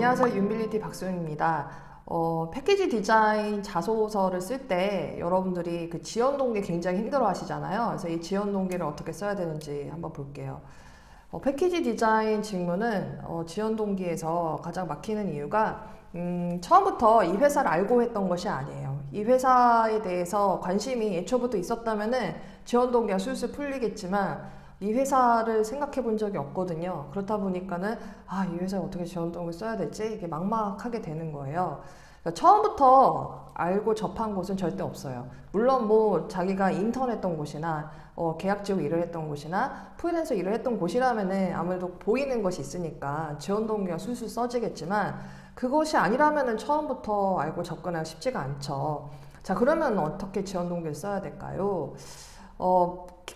안녕하세요. 윤빌리티 박소영입니다. 패키지 디자인 자소서를 쓸 때 여러분들이 그 지연 동기 굉장히 힘들어 하시잖아요. 그래서 이 지연 동기를 어떻게 써야 되는지 한번 볼게요. 패키지 디자인 직무는 지연 동기에서 가장 막히는 이유가 처음부터 이 회사를 알고 했던 것이 아니에요. 이 회사에 대해서 관심이 애초부터 있었다면은 지연 동기가 술술 풀리겠지만 이 회사를 생각해 본 적이 없거든요. 그렇다 보니까는 이 회사에 어떻게 지원 동기를 써야 될지 이게 막막하게 되는 거예요. 그러니까 처음부터 알고 접한 곳은 절대 없어요. 물론 뭐 자기가 인턴했던 곳이나 계약직으로 일을 했던 곳이나 프리랜서 일을 했던 곳이라면은 아무래도 보이는 것이 있으니까 지원 동기가 술술 써지겠지만 그것이 아니라면은 처음부터 알고 접근하기 쉽지가 않죠. 자, 그러면 어떻게 지원 동기를 써야 될까요?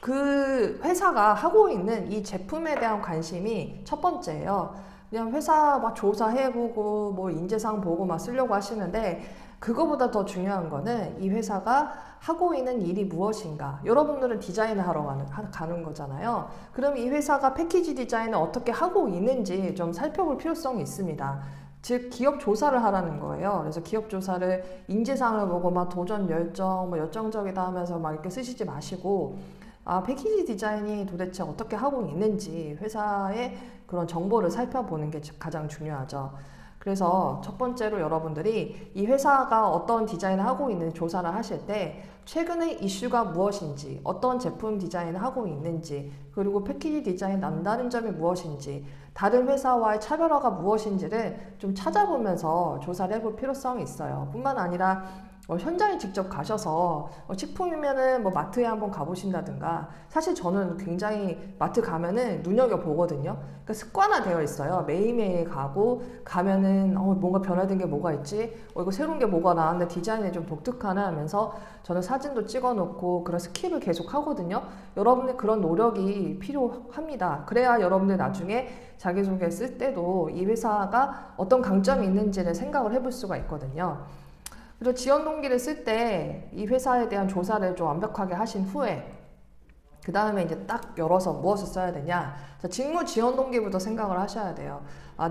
그 회사가 하고 있는 이 제품에 대한 관심이 첫 번째예요. 그냥 회사 막 조사해보고 뭐 인재상 보고 막 쓰려고 하시는데 그거보다 더 중요한 거는 이 회사가 하고 있는 일이 무엇인가. 여러분들은 디자인을 하러 가는 거잖아요. 그럼 이 회사가 패키지 디자인을 어떻게 하고 있는지 좀 살펴볼 필요성이 있습니다. 즉 기업 조사를 하라는 거예요. 그래서 기업 조사를 인재상을 보고 막 도전 열정, 뭐 열정적이다 하면서 막 이렇게 쓰시지 마시고 패키지 디자인이 도대체 어떻게 하고 있는지 회사의 그런 정보를 살펴보는 게 가장 중요하죠. 그래서 첫 번째로 여러분들이 이 회사가 어떤 디자인을 하고 있는지 조사를 하실 때 최근의 이슈가 무엇인지, 어떤 제품 디자인을 하고 있는지, 그리고 패키지 디자인 남다른 점이 무엇인지, 다른 회사와의 차별화가 무엇인지를 좀 찾아보면서 조사를 해볼 필요성이 있어요. 뿐만 아니라 현장에 직접 가셔서 식품이면은 뭐 마트에 한번 가보신다든가. 사실 저는 굉장히 마트 가면은 눈여겨보거든요. 그러니까 습관화되어 있어요. 매일매일 가면은 뭔가 변화된 게 뭐가 있지? 이거 새로운 게 뭐가 나왔는데 디자인이 좀 독특하네 하면서 저는 사진도 찍어놓고 그런 스킵을 계속 하거든요. 여러분의 그런 노력이 필요합니다. 그래야 여러분들 나중에 자기소개 쓸 때도 이 회사가 어떤 강점이 있는지를 생각을 해볼 수가 있거든요. 그리고 지원 동기를 쓸 때 이 회사에 대한 조사를 좀 완벽하게 하신 후에 그 다음에 이제 딱 열어서 무엇을 써야 되냐. 자, 직무 지원 동기부터 생각을 하셔야 돼요.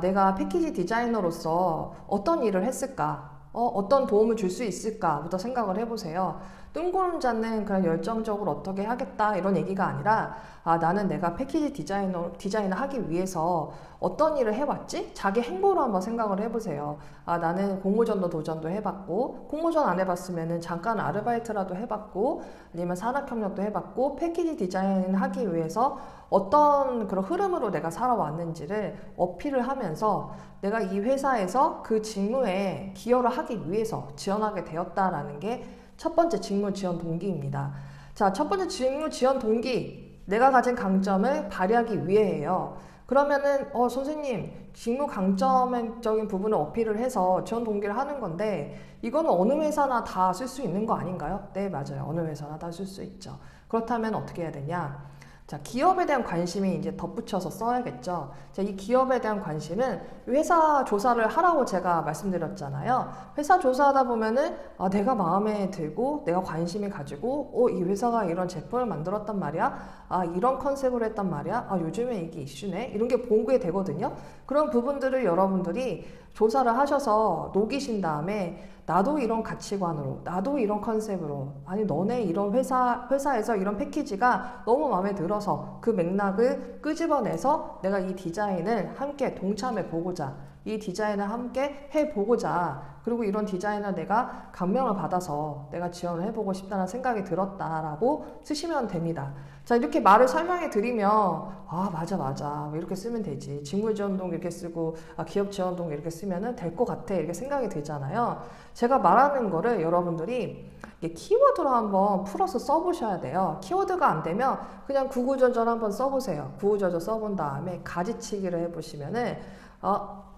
내가 패키지 디자이너로서 어떤 일을 했을까? 어떤 도움을 줄 수 있을까부터 생각을 해보세요. 뜬구름 잡는 그런 열정적으로 어떻게 하겠다 이런 얘기가 아니라 나는 내가 패키지 디자인을 하기 위해서 어떤 일을 해왔지? 자기 행보로 한번 생각을 해보세요. 나는 공모전도 도전도 해봤고 공모전 안 해봤으면은 잠깐 아르바이트라도 해봤고 아니면 산학협력도 해봤고 패키지 디자인 하기 위해서 어떤 그런 흐름으로 내가 살아왔는지를 어필을 하면서 내가 이 회사에서 그 직무에 기여를 하기 위해서 지원하게 되었다라는 게 첫 번째 직무 지원 동기입니다. 자, 첫 번째 직무 지원 동기, 내가 가진 강점을 발휘하기 위해예요. 그러면은 선생님 직무 강점적인 부분을 어필을 해서 지원 동기를 하는 건데 이거는 어느 회사나 다 쓸 수 있는 거 아닌가요? 네, 맞아요. 어느 회사나 다 쓸 수 있죠. 그렇다면 어떻게 해야 되냐? 자, 기업에 대한 관심이 이제 덧붙여서 써야겠죠. 자, 이 기업에 대한 관심은 회사 조사를 하라고 제가 말씀드렸잖아요. 회사 조사하다 보면은 내가 마음에 들고 내가 관심이 가지고 이 회사가 이런 제품을 만들었단 말이야. 이런 컨셉으로 했단 말이야. 요즘에 이게 이슈네. 이런 게 보게 되거든요. 그런 부분들을 여러분들이 조사를 하셔서 녹이신 다음에 나도 이런 가치관으로, 나도 이런 컨셉으로, 아니 너네 이런 회사에서 이런 패키지가 너무 마음에 들어서 그 맥락을 끄집어내서 내가 이 디자인을 함께 동참해 보고자, 이 디자인을 함께 해보고자, 그리고 이런 디자인을 내가 감명을 받아서 내가 지원을 해보고 싶다는 생각이 들었다라고 쓰시면 됩니다. 자, 이렇게 말을 설명해 드리면 맞아 이렇게 쓰면 되지. 직무 지원 동기 이렇게 쓰고 기업 지원 동기 이렇게 쓰면 될 것 같아 이렇게 생각이 들잖아요. 제가 말하는 거를 여러분들이 키워드로 한번 풀어서 써보셔야 돼요. 키워드가 안 되면 그냥 구구절절 한번 써보세요. 구구절절 써본 다음에 가지치기를 해보시면은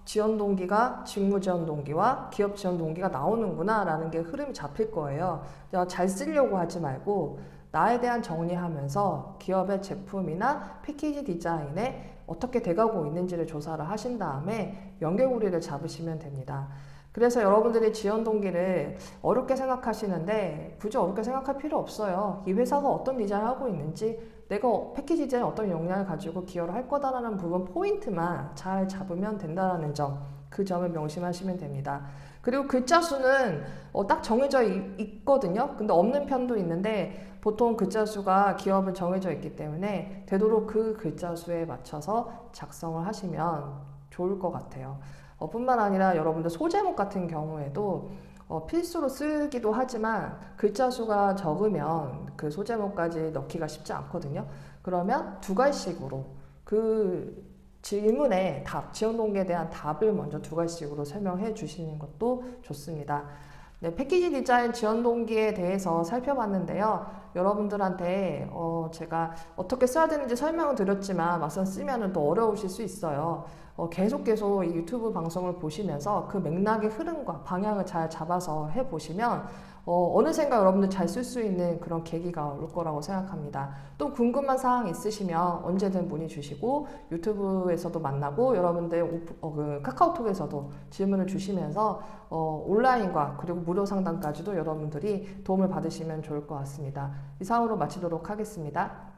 지원 동기가 직무 지원 동기와 기업 지원 동기가 나오는구나 라는 게 흐름이 잡힐 거예요. 잘 쓰려고 하지 말고 나에 대한 정리하면서 기업의 제품이나 패키지 디자인에 어떻게 돼가고 있는지를 조사를 하신 다음에 연결고리를 잡으시면 됩니다. 그래서 여러분들이 지원 동기를 어렵게 생각하시는데 굳이 어렵게 생각할 필요 없어요. 이 회사가 어떤 디자인을 하고 있는지 내가 패키지 디자인에 어떤 역량을 가지고 기여를 할 거다라는 부분 포인트만 잘 잡으면 된다는 점, 그 점을 명심하시면 됩니다. 그리고 글자 수는 딱 정해져 있거든요. 근데 없는 편도 있는데 보통 글자 수가 기업은 정해져 있기 때문에 되도록 그 글자 수에 맞춰서 작성을 하시면 좋을 것 같아요. 뿐만 아니라 여러분들 소제목 같은 경우에도 필수로 쓰기도 하지만 글자 수가 적으면 그 소제목까지 넣기가 쉽지 않거든요. 그러면 두 갈씩으로 그 질문에 지원 동기에 대한 답을 먼저 두 갈씩으로 설명해 주시는 것도 좋습니다. 네, 패키지 디자인 지원 동기에 대해서 살펴봤는데요. 여러분들한테 제가 어떻게 써야 되는지 설명을 드렸지만 막상 쓰면 또 어려우실 수 있어요. 계속 이 유튜브 방송을 보시면서 그 맥락의 흐름과 방향을 잘 잡아서 해보시면 어느샌가 여러분들 잘 쓸 수 있는 그런 계기가 올 거라고 생각합니다. 또 궁금한 사항 있으시면 언제든 문의 주시고 유튜브에서도 만나고 여러분들 그 카카오톡에서도 질문을 주시면서 온라인과 그리고 무료 상담까지도 여러분들이 도움을 받으시면 좋을 것 같습니다. 이상으로 마치도록 하겠습니다.